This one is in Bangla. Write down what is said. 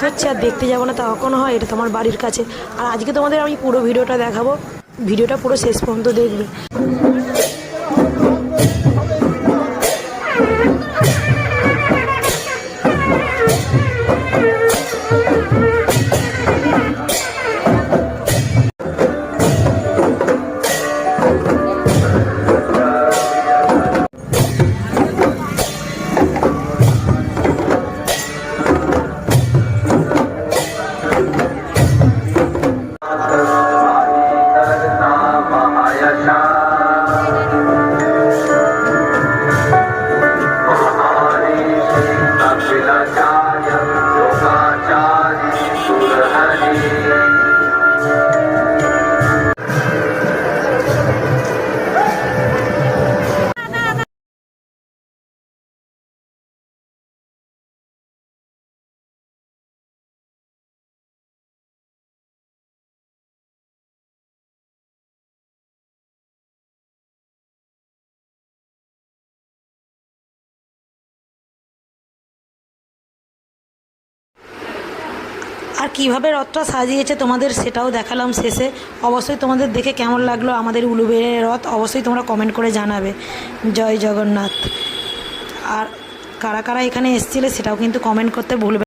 হচ্ছে আর দেখতে যাবো না তা কখনো হয়? এটা তোমার বাড়ির কাছে। আর আজকে তোমাদের আমি পুরো ভিডিওটা দেখাবো, ভিডিওটা পুরো শেষ পর্যন্ত দেখবে। আর কীভাবে রথটা সাজিয়েছে তোমাদের সেটাও দেখালাম শেষে। অবশ্যই তোমাদের দেখে কেমন লাগলো আমাদের উলুবেড়িয়া রথ অবশ্যই তোমরা কমেন্ট করে জানাবে। জয় জগন্নাথ। আর কারা কারা এখানে এসেছিলে সেটাও কিন্তু কমেন্ট করতে ভুলবে।